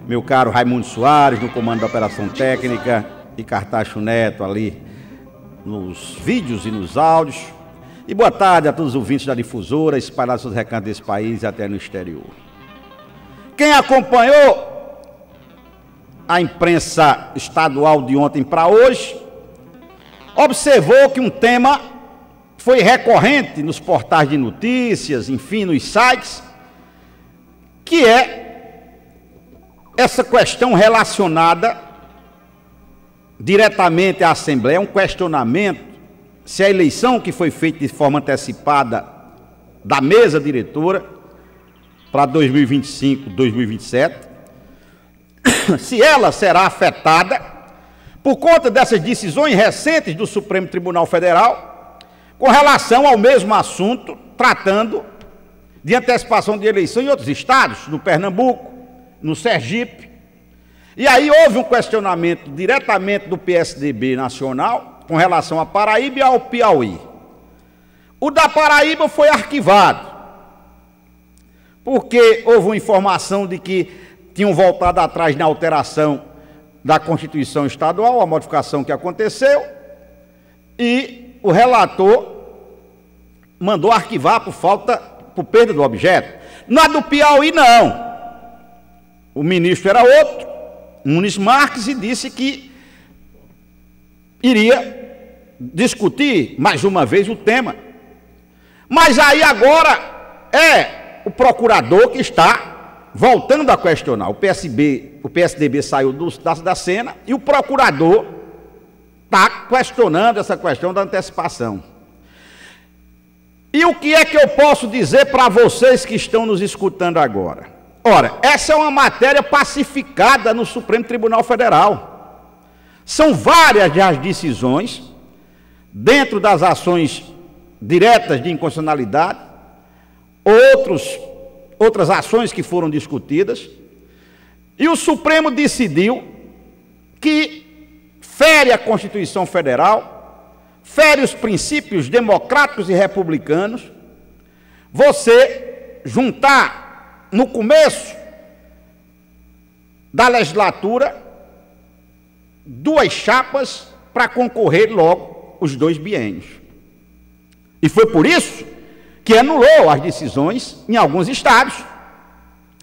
meu caro Raimundo Soares, no comando da Operação Técnica, e Cartacho Neto ali nos vídeos e nos áudios. E boa tarde a todos os ouvintes da difusora, espalhados nos recantos desse país e até no exterior. Quem acompanhou a imprensa estadual de ontem para hoje, observou que um tema foi recorrente nos portais de notícias, enfim, nos sites, que é essa questão relacionada diretamente à Assembleia, um questionamento se a eleição que foi feita de forma antecipada da mesa diretora para 2025, 2027, se ela será afetada por conta dessas decisões recentes do Supremo Tribunal Federal com relação ao mesmo assunto, tratando de antecipação de eleição em outros estados, no Pernambuco, no Sergipe. E aí houve um questionamento diretamente do PSDB nacional com relação à Paraíba e ao Piauí. O da Paraíba foi arquivado, porque houve uma informação de que tinham voltado atrás na alteração da Constituição Estadual, a modificação que aconteceu, e o relator mandou arquivar por perda do objeto. Na do Piauí, não. O ministro era outro, Nunes Marques, e disse que iria discutir mais uma vez o tema. Mas aí agora é o procurador que está voltando a questionar. O PSDB saiu da cena e o procurador está questionando essa questão da antecipação. E o que é que eu posso dizer para vocês que estão nos escutando agora? Ora, essa é uma matéria pacificada no Supremo Tribunal Federal. São várias as decisões, dentro das ações diretas de inconstitucionalidade, outras ações que foram discutidas, e o Supremo decidiu que fere a Constituição Federal, fere os princípios democráticos e republicanos, você juntar no começo da legislatura duas chapas para concorrer logo os dois biênios. E foi por isso que anulou as decisões em alguns estados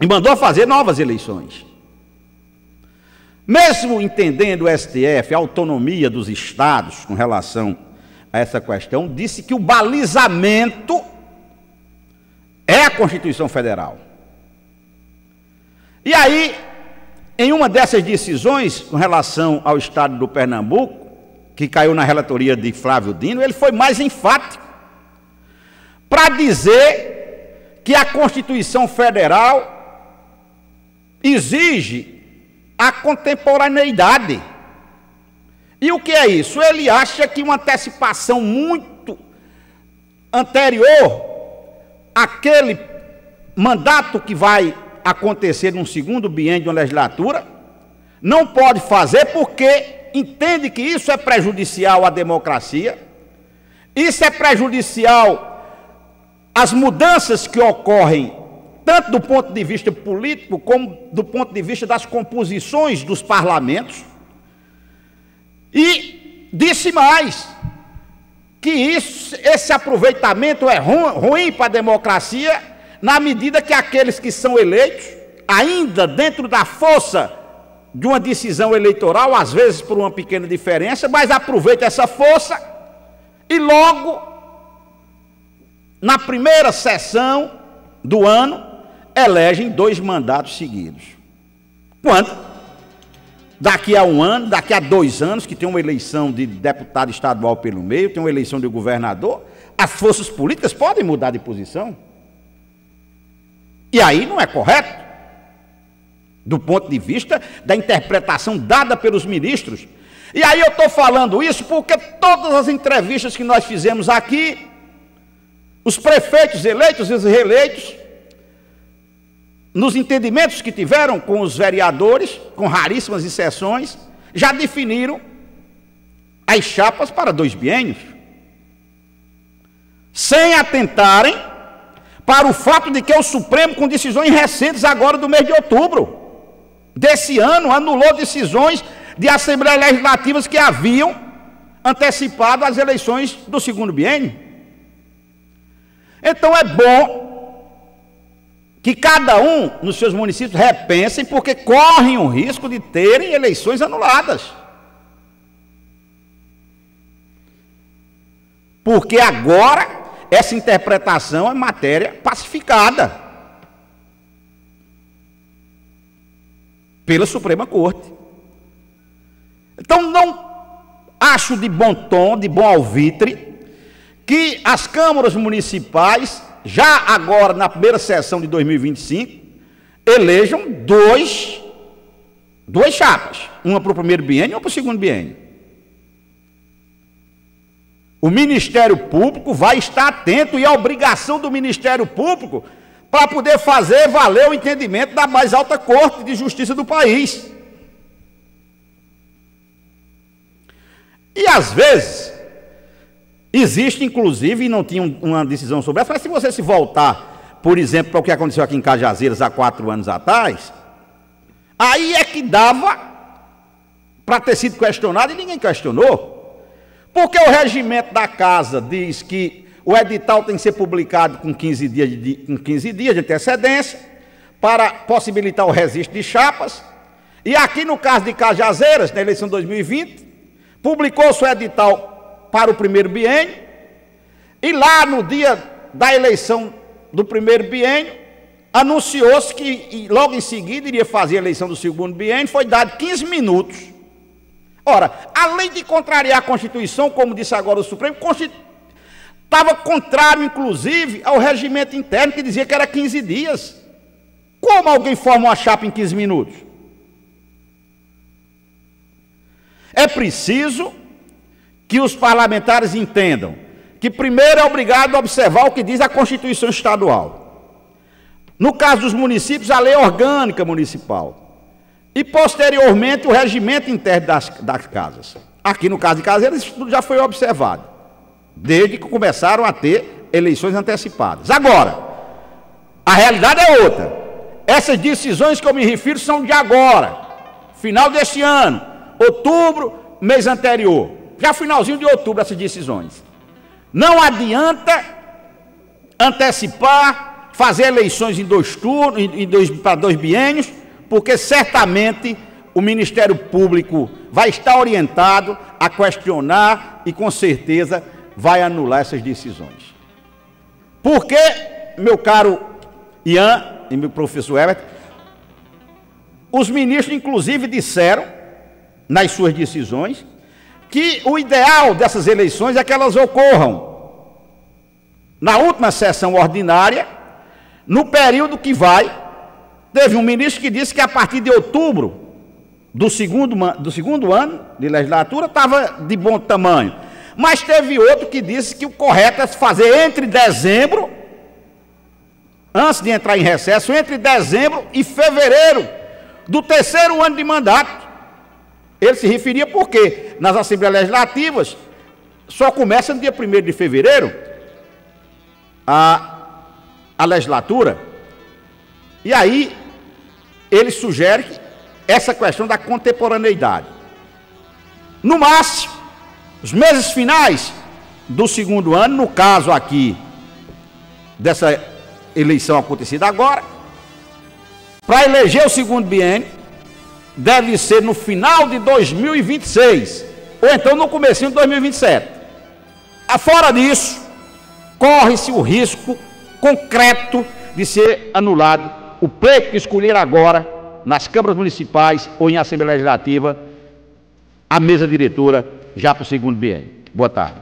e mandou fazer novas eleições. Mesmo entendendo o STF a autonomia dos estados com relação a essa questão, disse que o balizamento é a Constituição Federal. E aí, em uma dessas decisões, com relação ao estado do Pernambuco, que caiu na relatoria de Flávio Dino, ele foi mais enfático para dizer que a Constituição Federal exige a contemporaneidade. E o que é isso? Ele acha que uma antecipação muito anterior àquele mandato que vai acontecer num segundo biênio de uma legislatura, não pode fazer porque entende que isso é prejudicial à democracia, isso é prejudicial às mudanças que ocorrem, tanto do ponto de vista político, como do ponto de vista das composições dos parlamentos, e disse mais, que esse aproveitamento é ruim para a democracia, na medida que aqueles que são eleitos, ainda dentro da força de uma decisão eleitoral, às vezes por uma pequena diferença, mas aproveita essa força e logo, na primeira sessão do ano, elegem 2 mandatos seguidos. Quando, daqui a 1 ano, daqui a 2 anos, que tem uma eleição de deputado estadual pelo meio, tem uma eleição de governador, as forças políticas podem mudar de posição. E aí não é correto, do ponto de vista da interpretação dada pelos ministros. E aí eu estou falando isso porque todas as entrevistas que nós fizemos aqui, os prefeitos eleitos e os reeleitos, nos entendimentos que tiveram com os vereadores, com raríssimas exceções, já definiram as chapas para 2 biênios, sem atentarem para o fato de que é o Supremo, com decisões recentes agora do mês de outubro, desse ano anulou decisões de Assembleias Legislativas que haviam antecipado as eleições do segundo biênio. Então é bom que cada um nos seus municípios repensem, porque correm o risco de terem eleições anuladas. Porque agora essa interpretação é matéria pacificada pela Suprema Corte. Então não acho de bom tom, de bom alvitre, que as câmaras municipais, já agora na primeira sessão de 2025, elejam duas chapas, uma para o primeiro biênio e uma para o segundo biênio. O Ministério Público vai estar atento, e a obrigação do Ministério Público para poder fazer valer o entendimento da mais alta Corte de Justiça do país. E às vezes existe, inclusive, e não tinha uma decisão sobre essa, mas se você se voltar, por exemplo, para o que aconteceu aqui em Cajazeiras há 4 anos atrás, aí é que dava para ter sido questionado e ninguém questionou. Porque o regimento da casa diz que o edital tem que ser publicado com 15 dias de antecedência para possibilitar o registro de chapas. E aqui no caso de Cajazeiras, na eleição de 2020, publicou-se o edital para o primeiro biênio, e lá no dia da eleição do primeiro biênio, anunciou-se que logo em seguida iria fazer a eleição do segundo biênio, foi dado 15 minutos. Ora, além de contrariar a Constituição, como disse agora o Supremo, estava contrário, inclusive, ao regimento interno, que dizia que era 15 dias. Como alguém forma uma chapa em 15 minutos? É preciso que os parlamentares entendam que primeiro é obrigado a observar o que diz a Constituição Estadual. No caso dos municípios, a lei orgânica municipal. E, posteriormente, o regimento interno das casas. Aqui, no caso de Cajazeiras, isso tudo já foi observado, desde que começaram a ter eleições antecipadas. Agora, a realidade é outra. Essas decisões que eu me refiro são de agora, final deste ano, outubro, mês anterior. Já finalzinho de outubro, essas decisões. Não adianta antecipar, fazer eleições em 2 turnos, para 2 biênios, porque certamente o Ministério Público vai estar orientado a questionar e com certeza vai anular essas decisões. Porque, meu caro Ian e meu professor Herbert, os ministros inclusive disseram nas suas decisões que o ideal dessas eleições é que elas ocorram na última sessão ordinária, no período que vai. Teve um ministro que disse que a partir de outubro do segundo ano de legislatura estava de bom tamanho. Mas teve outro que disse que o correto é fazer entre dezembro, antes de entrar em recesso, entre dezembro e fevereiro do 3º ano de mandato. Ele se referia porque nas Assembleias Legislativas só começa no dia 1º de fevereiro a legislatura. E aí ele sugere essa questão da contemporaneidade. No máximo, os meses finais do segundo ano, no caso aqui dessa eleição acontecida agora, para eleger o segundo biênio, deve ser no final de 2026, ou então no comecinho de 2027. Fora disso, corre-se o risco concreto de ser anulado o pleito que escolher agora, nas câmaras municipais ou em Assembleia Legislativa, a mesa diretora já para o segundo biênio. Boa tarde.